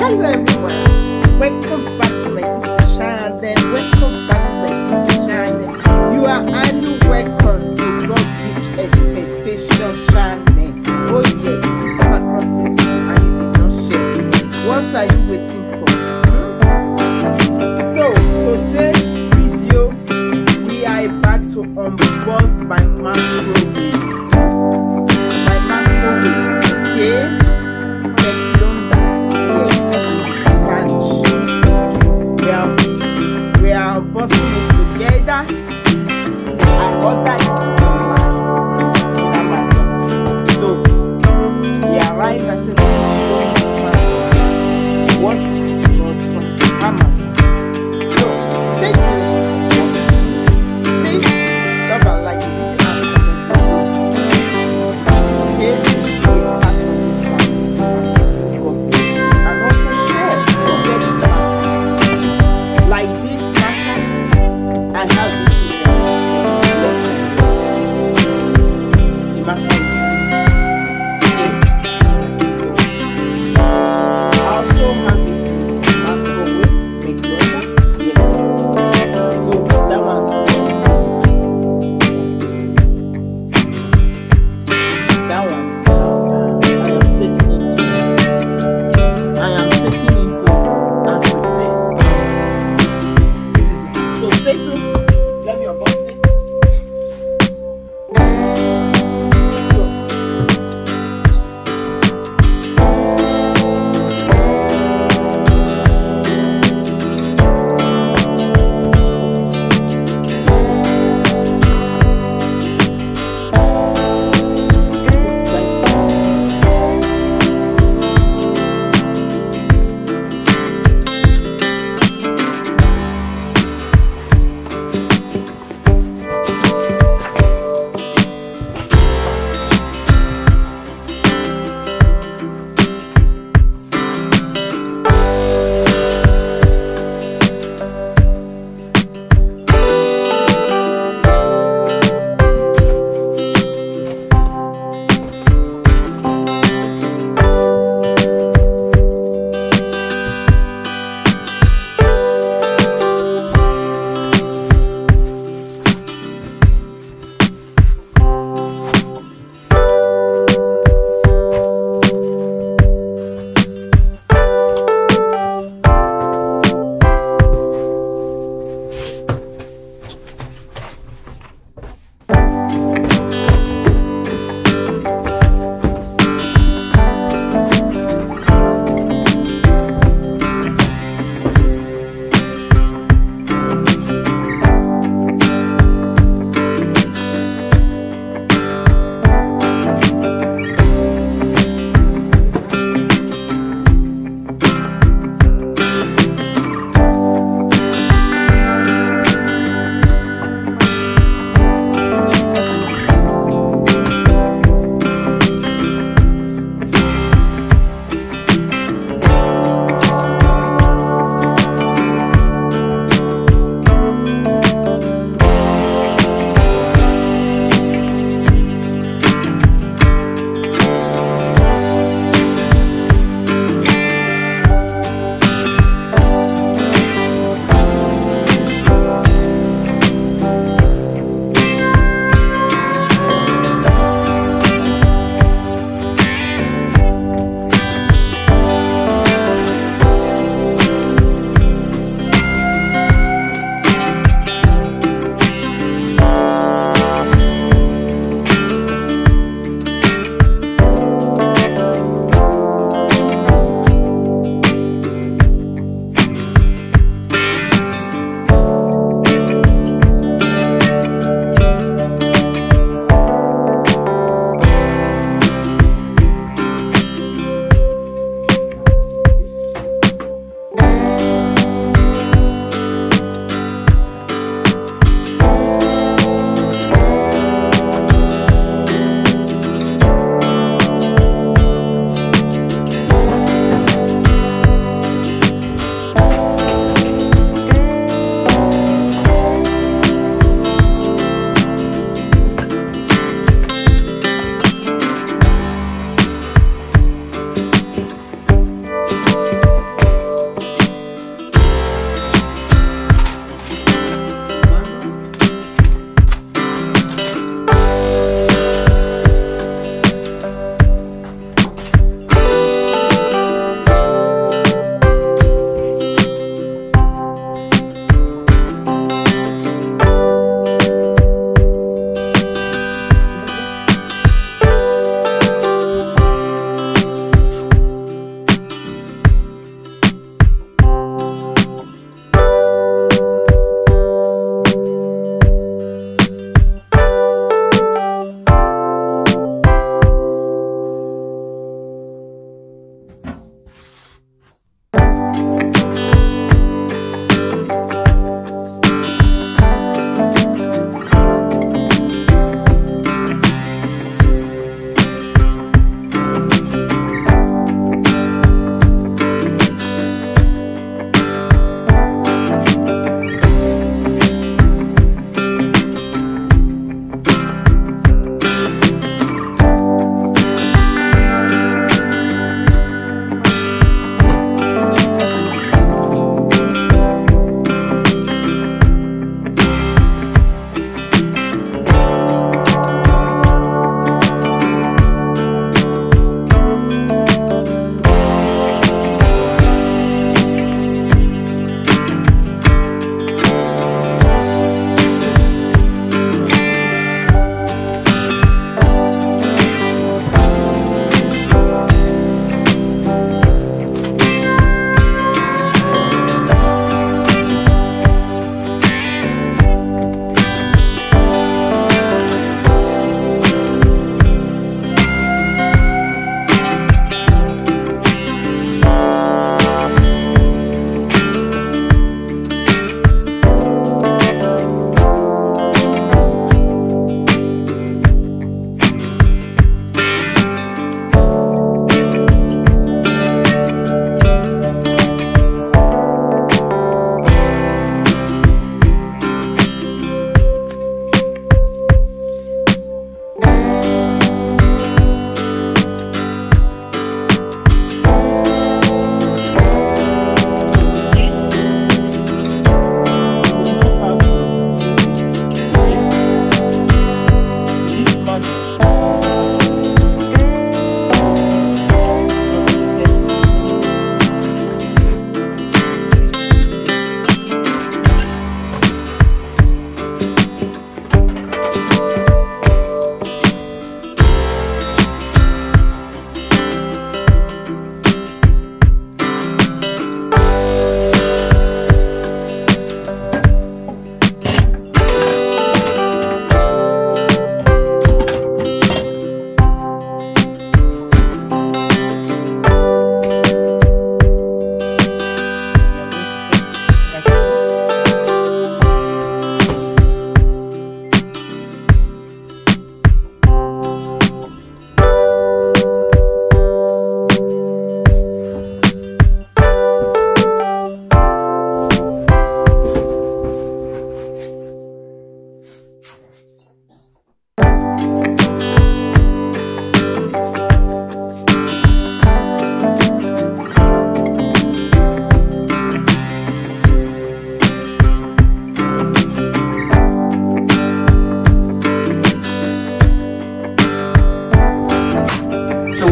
Hello everyone, welcome back to my YouTube channel. Welcome back to my YouTube channel. You are highly welcome to God Gift Expectation channel. Oh yes, if you come across this video and you did not share, what are you waiting for? So today's video, we are about to unbox my microwave. My microwave, okay? We are both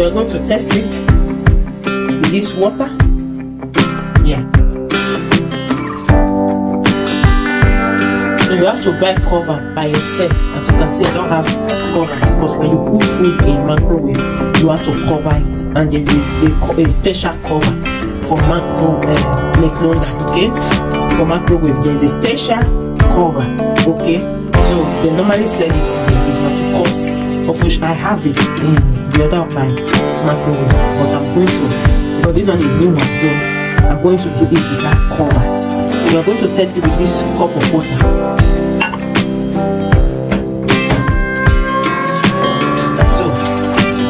we're going to test it with this water. Yeah. So you have to buy cover by yourself. As you can see, I don't have cover because when you put food in microwave, you have to cover it, and there's a special cover for microwave. Okay, for microwave there's a special cover. Okay, so they normally sell it. It's not to cost, of which I have it in the other of my microwave, but I'm going to, because this one is new one, so I'm going to do it with that cover. So we're going to test it with this cup of water.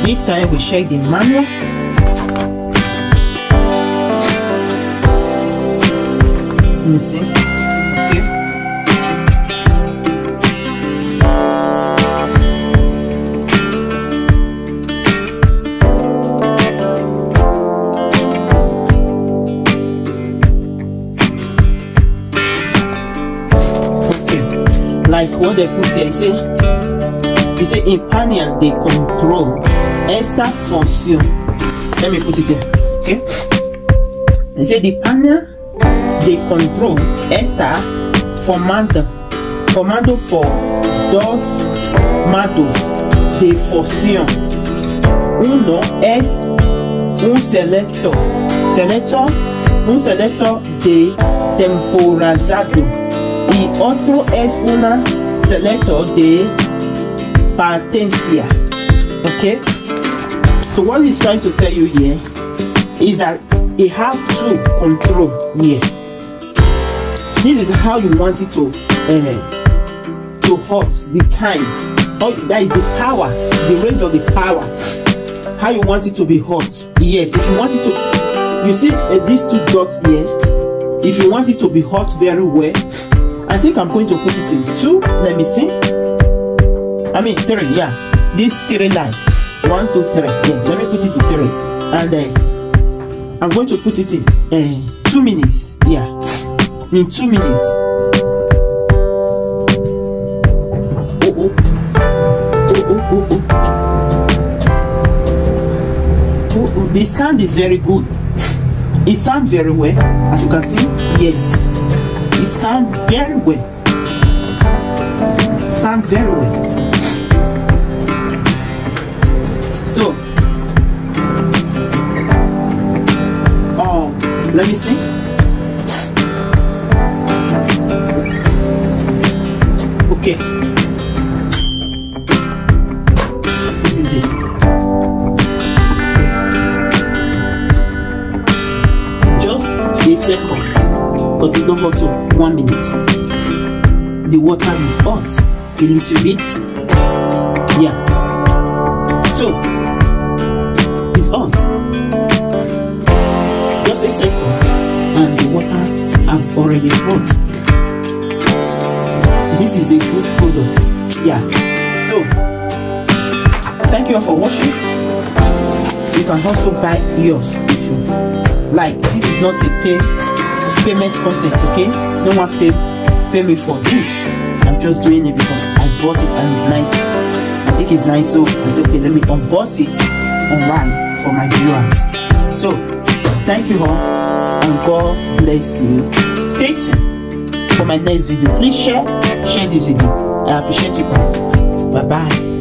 This time we check the manual. Let me see. Okay. Okay. Like what they put here, you say in Panian they control esta function. Let me put it here. Okay. They say the panel they control esta formando por dos modos de función. Uno es un selector de temporizado y otro es una selector de potencia. Okay. So what he's trying to tell you here is that you have to control here. This is how you want it to hot the time. Oh, that is the power, the raise of the power. How you want it to be hot. Yes, if you want it to, you see these two dots here. If you want it to be hot very well, I think I'm going to put it in 2. Let me see. I mean 3. Yeah, this 3 line. 1, 2, 3. Yeah, let me put it in 3, and I'm going to put it in 2 minutes. Yeah, in 2 minutes. The sound is very good. It sounds very well, as you can see. Yes, it sounds very well. Sound very well. So, let me see. Okay. This is it. Just a second, because it's not up to 1 minute. The water is hot. It needs to beat. Yeah. So, it's hot. Just a second, and the water have already hot. This is a good product. Yeah. So, thank you all for watching. You can also buy yours if you like. This is not a payment content, okay? No one pay me for this. I'm just doing it because I bought it and it's nice. I think it's nice, so I said, okay, let me unbox it online for my viewers. So, thank you all, and God bless you. Stay tuned for my next video. Please share this video. I appreciate you all. Bye bye.